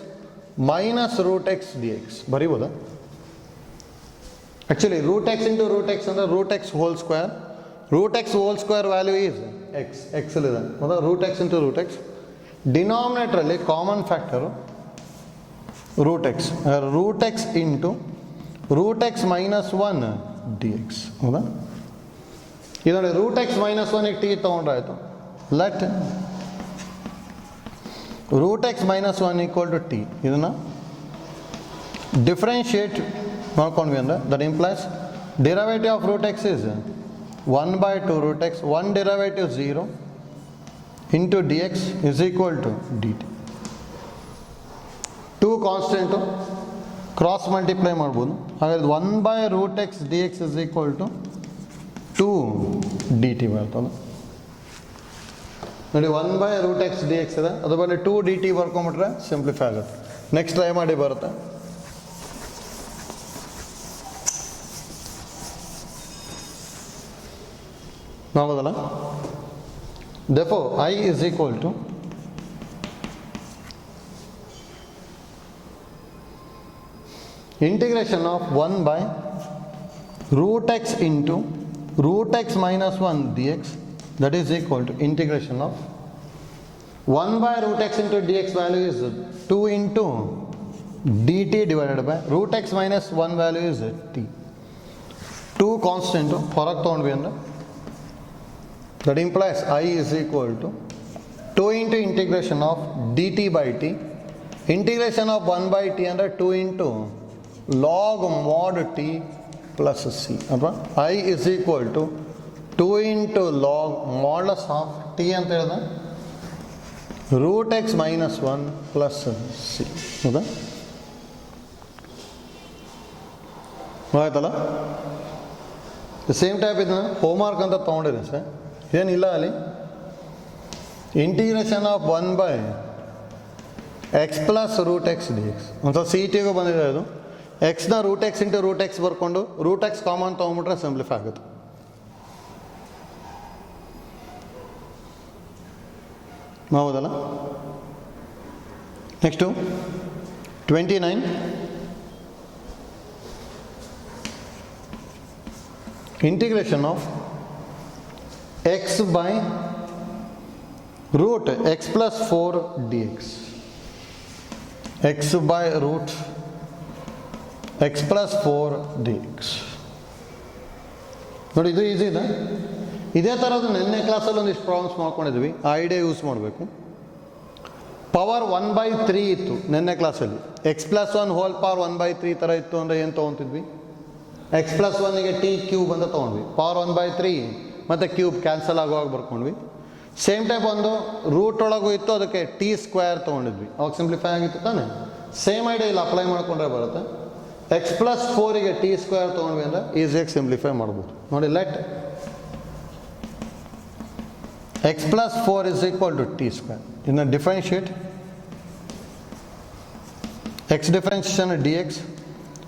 minus root x dx ಬರೀಬೋದಾ? Actually root x into root x ಅಂದರೆ root x whole square. Root x whole square value is x. ಎಕ್ಸಲ್ಲಿದೆ ಹೌದಾ? Root x into root x. ಡಿನಾಮಿನೇಟ್ರಲ್ಲಿ common factor root x. Root x into root x minus 1 d x. ಹೌದಾ? ಇದು ನೋಡಿ, root x minus 1ಗೆ t ತೊಗೊಂಡ್ರಾಯ್ತು. Let root x minus one equal to t. ಇದನ್ನು differentiate ಮಾಡ್ಕೊಂಡ್ವಿ ಅಂದರೆ that implies derivative of root x is 1/2 root x, one derivative 0 into d x is equal to d t. Two constant cross multiply ಮಾಡ್ಬೋದು. ಹಾಗಾದ್ರೆ one by root x d x is equal to 2 d t ಬರ್ತದೆ ನೋಡಿ. 1/ರೂಟ್ x d X ಇದೆ, ಅದ್ರ ಬದಲು 2 d T ಬರ್ಕೊಂಬಿಟ್ರೆ simplify ಆಗುತ್ತೆ. Next try ಮಾಡಿ ಬರುತ್ತೆ. ನೋಡೋದಲ್ಲ. therefore I is equal to integration of 1/root x into root x minus 1 dx, that is equal to integration of 1/root x into dx value is 2 into dt divided by root x minus 1 value is t. 2 constant ಹೊರಗೆ ತೊಗೊಂಡ್ವಿ ಅಂದರೆ that implies I is equal to 2 into integration of dt by t, integration of 1 by t under 2 into log mod t plus c. I is equal to 2 into log modulus of t ಅಂತ ಹೇಳಿದ root x minus 1 plus c. ಹೌದಾ? ಆಯ್ತಲ್ಲ. Same type ಇದನ್ನ homework ಅಂತ ತೊಗೊಂಡಿದ್ದೀನಿ sir, ಏನಿಲ್ಲ ಅಲ್ಲಿ. Integration of 1/x plus root x d x ಒಂದ್ಸಲ ಸಿ ಟಿಗೂ ಬಂದಿದೆ. ಅದು ಎಕ್ಸ್ನ root x into root x ಬರ್ಕೊಂಡು ರೂಟ್ ಎಕ್ಸ್ ಕಾಮನ್ ತೊಗೊಂಬಿಟ್ರೆ ಸಿಂಪ್ಲಿಫೈ ಆಗುತ್ತೆ. ಹೌದಲ್ಲ. Next 29 integration of x by root x plus 4 dx, x by root x plus 4 dx. ನೋಡಿ, ಇದು ಈಸಿ ಇದೆ. ಇದೇ ಥರದ್ದು ನೆನ್ನೆ ಕ್ಲಾಸಲ್ಲಿ ಒಂದಿಷ್ಟು ಪ್ರಾಬ್ಲಮ್ಸ್ ಮಾಡ್ಕೊಂಡಿದ್ವಿ. ಆ ಐಡಿಯಾ ಯೂಸ್ ಮಾಡಬೇಕು. ಪವರ್ 1/3 ಇತ್ತು ನೆನ್ನೆ ಕ್ಲಾಸಲ್ಲಿ. ಎಕ್ಸ್ ಪ್ಲಸ್ 1 ಹೋಲ್ ಪವರ್ 1/3 ಥರ ಇತ್ತು ಅಂದರೆ ಏನು ತೊಗೊತಿದ್ವಿ? ಎಕ್ಸ್ ಪ್ಲಸ್ 1ಗೆ ಟಿ ಕ್ಯೂಬ್ ಅಂತ ತೊಗೊಂಡ್ವಿ. ಪವರ್ 1/3 ಮತ್ತು ಕ್ಯೂಬ್ ಕ್ಯಾನ್ಸಲ್ ಆಗುವಾಗ ಬರ್ಕೊಂಡ್ವಿ. ಸೇಮ್ ಟೈಪ್ ಒಂದು ರೂಟ್ ಒಳಗೂ ಇತ್ತು, ಅದಕ್ಕೆ ಟಿ ಸ್ಕ್ವೇರ್ ತೊಗೊಂಡಿದ್ವಿ. ಅವಾಗ ಸಿಂಪ್ಲಿಫೈ ಆಗಿತ್ತು ತಾನೆ. ಸೇಮ್ ಐಡಿಯಾ ಇಲ್ಲಿ ಅಪ್ಲೈ ಮಾಡ್ಕೊಂಡ್ರೆ ಬರುತ್ತೆ. ಎಕ್ಸ್ ಪ್ಲಸ್ 4ಗೆ ಟಿ ಸ್ಕ್ವೇರ್ ತೊಗೊಂಡ್ವಿ ಅಂದರೆ ಈಸಿಯಾಗಿ ಸಿಂಪ್ಲಿಫೈ ಮಾಡ್ಬೋದು. ನೋಡಿ, let x plus 4 is equal to t square. ಇನ್ನು differentiate x differentiation d x,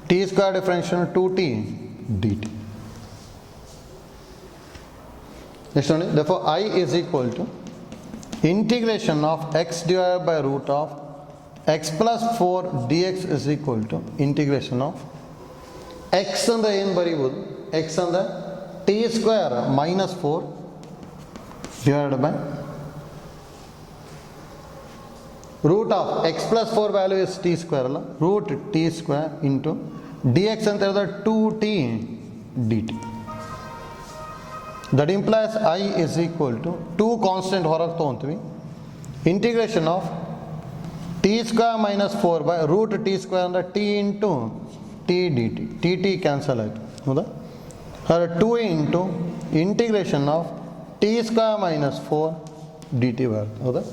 t square differentiation 2t dt. Next ನೋಡಿ, therefore I is equal to integration of x divided by root of x plus 4 dx is equal to integration of x ಅಂದರೆ ಏನು ಬರೀಬೋದು? x ಅಂದರೆ t square minus 4 divided by root of x plus 4 value is t square ಅಲ್ಲ, root t square into dx ಅಂತ ಹೇಳಿದ್ರೆ 2t dt. That implies I is equal to 2 constant ಹೊರಗೆ ತೊಗೊತೀವಿ. Integration of t square minus 4 by root t square ಅಂದರೆ t into t d t. T t cancel ಆಯಿತು. ಹೌದಾ? ಅದ್ರ 2 into integration of t square minus 4 d t ಬರುತ್ತೆ. ಹೌದಾ?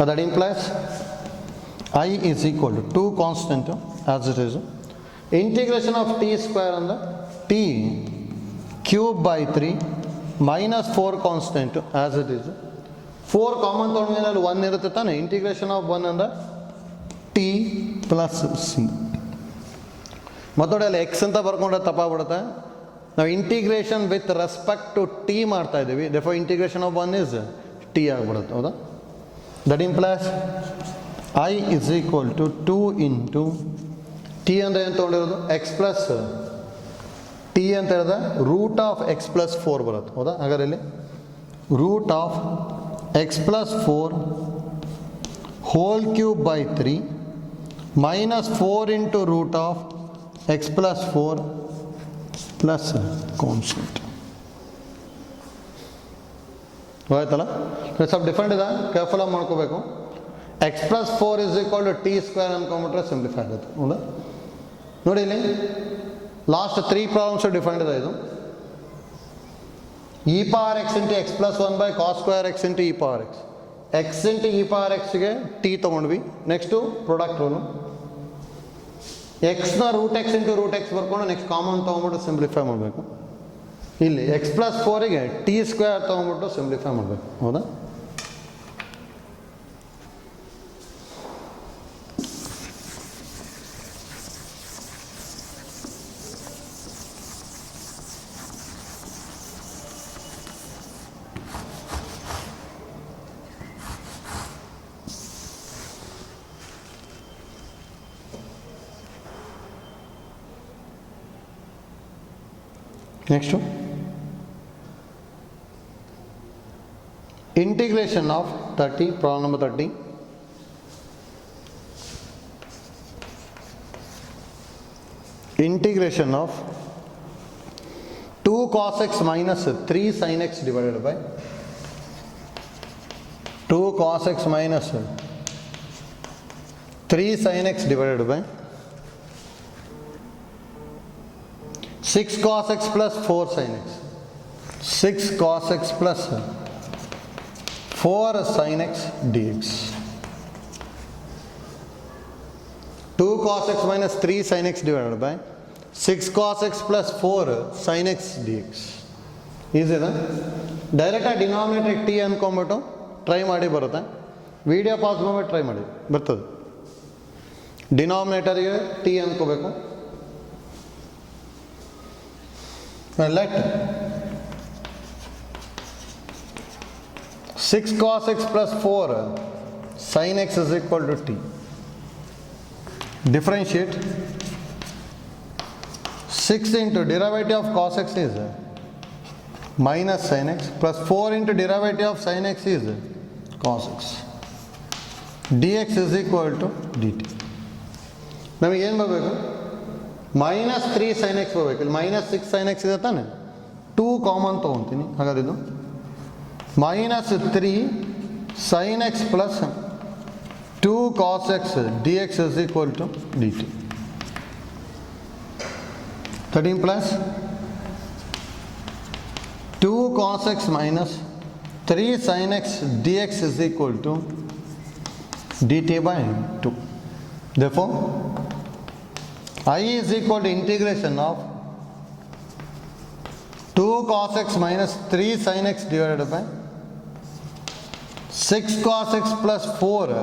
That implies I is equal to 2 constant as it is. Integration of t square and the t cube by 3 minus 4 constant as it is. 4 common ತೊಗೊಂಡ್ಮೇಲೆ 1 ಇರುತ್ತೆ ತಾನೆ. Integration of 1 ಅಂದರೆ t plus C. ಮತ್ತೊಡೆ ಅಲ್ಲಿ X ಅಂತ ಬರ್ಕೊಂಡ್ರೆ ತಪ್ಪಾಗ್ಬಿಡುತ್ತೆ. ನಾವು integration with respect to t ಮಾಡ್ತಾ ಇದ್ದೀವಿ. therefore integration of 1 is t ಆಗಿಬಿಡುತ್ತೆ. ಹೌದಾ? That implies I is equal to 2 into t ಅಂದರೆ ಏನು ತೊಗೊಂಡಿರೋದು? ಎಕ್ಸ್ ಪ್ಲಸ್ ಟಿ ಅಂತ ಹೇಳಿದ್ರೆ ರೂಟ್ ಆಫ್ ಎಕ್ಸ್ ಪ್ಲಸ್ 4 ಬರುತ್ತೆ. ಹೌದಾ? ಹಾಗಾದ್ರೆ ಇಲ್ಲಿ root of x plus 4 whole cube by 3 minus 4 into root of x plus 4 plus constant. ಆಯ್ತಲ್ಲ, ಸ್ವಲ್ಪ ಡಿಫ್ರೆಂಟ್ ಇದೆ, ಕೇರ್ಫುಲ್ಲಾಗಿ ಮಾಡ್ಕೋಬೇಕು. X plus 4 is equal to t square ಅಂದ್ಕೊಂಬಿಟ್ರೆ ಸಿಂಪ್ಲಿಫೈ ಆಗುತ್ತೆ. ಹೌದಾ, ನೋಡಿ ಇಲ್ಲಿ ಲಾಸ್ಟ್ 3 ಪ್ರಾಬ್ಲಮ್ಸು ಡಿಫ್ರೆಂಟ್ ಇದೆ. ಇದು e power x into x plus 1 by cos square x into e power x. X into e power ಎಕ್ಸ್ಗೆ ಟಿ ತೊಗೊಂಡ್ವಿ. ನೆಕ್ಸ್ಟು ಪ್ರಾಡಕ್ಟ್ ರೂಲು, ಎಕ್ಸ್ನ root x into root x ಬರ್ಕೊಂಡು ನೆಕ್ಸ್ಟ್ ಕಾಮನ್ ತೊಗೊಂಬಿಟ್ಟು simplify ಮಾಡಬೇಕು. ಇಲ್ಲಿ x plus 4ಗೆ t square ತೊಗೊಂಬಿಟ್ಟು simplify ಮಾಡಬೇಕು. ಹೌದಾ, next integration of 30, problem number 30. Integration of 2 cos x minus 3 sin x divided by 2 cos x minus 3 sin x divided by 6 cos x plus 4 sin x. 6 cos x plus 4 sin x dx. 2 cos x minus 3 sin x divided by 6 cos x plus 4 sin x dx. ಈಸಿನಾ? ಡೈರೆಕ್ಟಾಗಿ denominator T ಅಂದ್ಕೊಂಬಿಟ್ಟು try ಮಾಡಿ ಬರುತ್ತೆ. Video pass ಮಾಡ್ಬಿಟ್ಟು try ಮಾಡಿ ಬರ್ತದೆ. ಡಿನಾಮಿನೇಟರ್ಗೆ T ಅಂದ್ಕೋಬೇಕು. Let 6 cos x plus 4 sin x is equal to t. Differentiate 6 into derivative of cos x is minus sin x plus 4 into derivative of sin x is cos x. dx is equal to dt. ನಮಗೆ ಏನು ಬರಬೇಕು? -3 sin x ಬರಬೇಕು. ಇಲ್ಲಿ -6 sin x ಇದೆ ತಾನೆ, 2 common ತೊಗೊತೀನಿ. ಹಾಗಾದ್ರೆ ಇದು -3 sin x plus 2 cos x dx is equal to dt. 13 plus 2 cos x minus 3 sin x dx is equal to dt by 2. Therefore I is equal to integration of 2 cos x minus 3 sin x divided by 6 cos x plus 4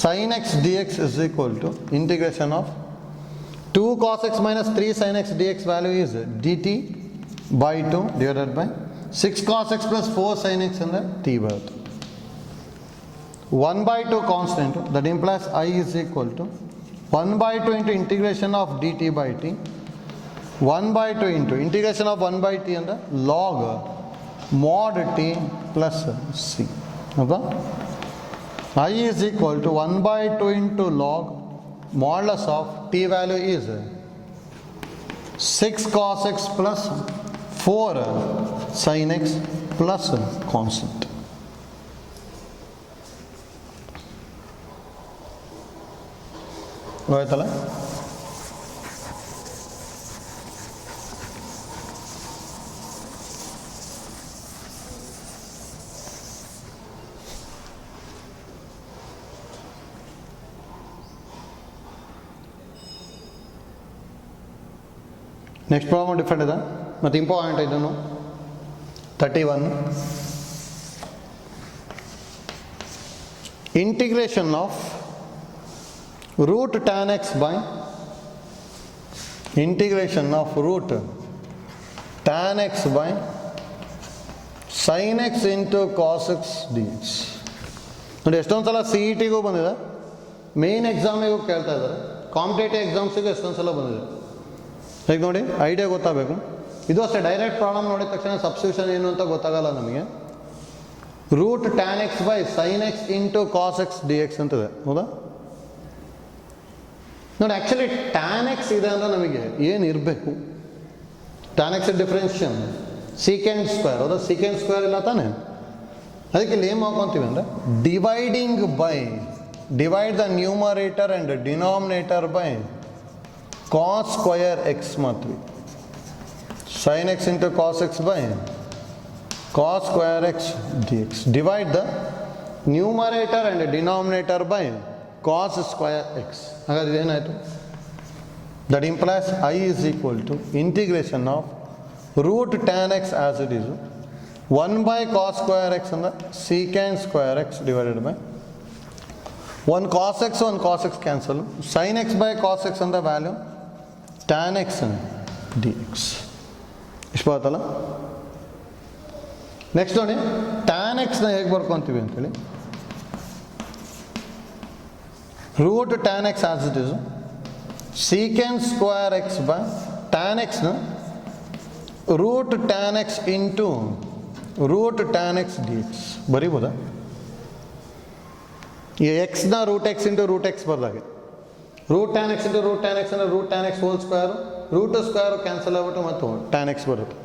sin x dx is equal to integration of 2 cos x minus 3 sin x dx value is dt by 2 divided by 6 cos x plus 4 sin x and t ಬರುತ್ತೆ. 1 by 2 constant, that implies I is equal to 1 by 2 into integration of dt by t. 1 by 2 into integration of 1 by t and log mod t plus c. Okay? I is equal to 1 by 2 into log modulus of t value is 6 cos x plus 4 sin x plus constant. ಆಯ್ತಲ್ಲ? Next problem different ಇದೆ ಮತ್ತು important ಇದನ್ನು 31. Integration of root tan x by integration of root tan x by sin x into cos x dx. ನೋಡಿ ಎಷ್ಟೊಂದು ಸಲ C E ಟಿಗೂ ಬಂದಿದೆ, main ಎಕ್ಸಾಮಿಗೂ ಕೇಳ್ತಾ ಇದ್ದಾರೆ, ಕಾಂಪಿಟೇಟಿವ್ ಎಕ್ಸಾಮ್ಸಿಗೂ ಎಷ್ಟೊಂದು ಸಲ ಬಂದಿದೆ. ಈಗ ನೋಡಿ ಐಡಿಯಾ ಗೊತ್ತಾಗಬೇಕು. ಇದು ಅಷ್ಟೇ, ಡೈರೆಕ್ಟ್ ಪ್ರಾಬ್ಲಮ್ ನೋಡಿದ ತಕ್ಷಣ ಸಬ್ಸ್ಟಿಟ್ಯೂಷನ್ ಏನು ಅಂತ ಗೊತ್ತಾಗಲ್ಲ ನಮಗೆ. Root tan x by sine x into cos x d x ಅಂತಿದೆ. ಹೌದಾ? ನೋಡಿ ಆ್ಯಕ್ಚುಲಿ ಟ್ಯಾನ್ ಎಕ್ಸ್ ಇದೆ ಅಂದರೆ ನಮಗೆ ಏನು ಇರಬೇಕು? Tan x differentiation secant square. ಹೌದಾ? ಸೀಕೆಂಡ್ ಸ್ಕ್ವೇರ್ ಇಲ್ಲ ತಾನೆ, ಅದಕ್ಕೆ ಇಲ್ಲಿ ಏನು ಮಾಡ್ಕೊತೀವಿ ಅಂದರೆ dividing by divide the numerator and denominator by cos square x ಮಾಡ್ತೀವಿ. Sin x into cos x by cos square x d x. Divide the numerator and denominator by cos square x. ಹಾಗಾದ್ರೆ ಏನಾಯಿತು? That implies I is equal to integration of root tan x as it is 1 by cos square x and the secant square x divided by 1 cos x cancel, sin x by cos x and the value tan x and dx. ಇಷ್ಟು ಬರುತ್ತಲ್ಲ. Next ನೋಡಿ tan x ನ ಹೇಗೆ ಬರ್ಕೊಂತೀವಿ ಅಂತೇಳಿ, root tan x as it is secant square x by tan x ನ root tan x into root tan x d x ಬರೀಬೋದಾ? ಈ ಎಕ್ಸ್ನ root x into root x ಬರ್ದಾಗೆ root tan x into root tan x ಅಂದರೆ root tan x whole square, root square cancel ಆಗ್ಬಿಟ್ಟು ಮತ್ತು tan x ಬರುತ್ತೆ.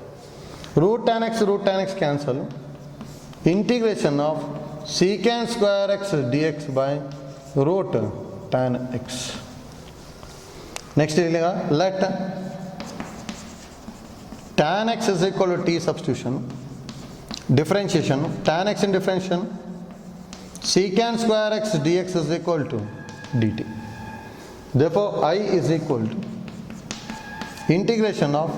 Root tan x cancel, integration of secant square x d x by root tan X. Next ಇಲ್ಲಿಗ let tan x is equal to t substitution, differentiation, tan x in differentiation, secant square x dx is equal to dt. Therefore, I is equal to integration of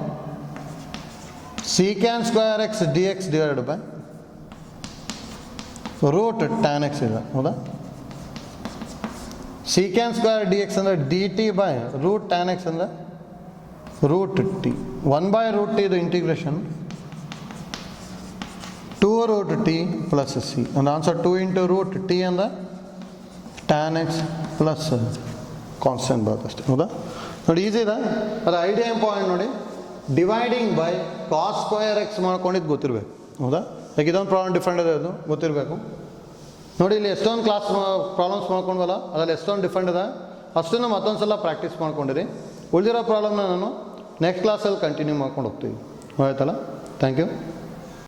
secant square x dx divided by root tan x ಇದೆ ಹೌದಾ? secant square dx ಅಂದರೆ dt by root tan x ಅಂದರೆ root t. 1 by root t ಇದು integration 2 root t plus c. ಒಂದು answer 2 into root t ಅಂದರೆ tan x plus constant ಬರುತ್ತೆ ಅಷ್ಟೇ ಹೌದಾ? ನೋಡಿ ಈಸಿ ಇದೆ, ಅದು ಐಡಿಯಾ ಇಂಪಾರ್ಟೆಂಟ್ ನೋಡಿ. Dividing by cos square x ಮಾಡ್ಕೊಂಡಿದ್ದು ಗೊತ್ತಿರಬೇಕು ಹೌದಾ? ಯಾಕೆ ಇದೊಂದು ಪ್ರಾಬ್ಲಮ್ ಡಿಫ್ರೆಂಟ್ ಇದೆ, ಅದು ಗೊತ್ತಿರಬೇಕು. ನೋಡಿ ಇಲ್ಲಿ ಎಷ್ಟೊಂದು ಕ್ಲಾಸ್ ಪ್ರಾಬ್ಲಮ್ಸ್ ಮಾಡ್ಕೊಂಡ್ವಲ್ಲ, ಅದರಲ್ಲಿ ಎಷ್ಟೊಂದು ಡಿಫ್ರೆಂಟ್ ಇದೆ, ಅಷ್ಟನ್ನು ಮತ್ತೊಂದು ಸಲ ಪ್ರಾಕ್ಟೀಸ್ ಮಾಡ್ಕೊಂಡಿರಿ. ಉಳಿದಿರೋ ಪ್ರಾಬ್ಲಮ್ನ ನಾನು ನೆಕ್ಸ್ಟ್ ಕ್ಲಾಸಲ್ಲಿ ಕಂಟಿನ್ಯೂ ಮಾಡ್ಕೊಂಡು ಹೋಗ್ತೀವಿ. ಆಯ್ತಲ್ಲ? Thank you.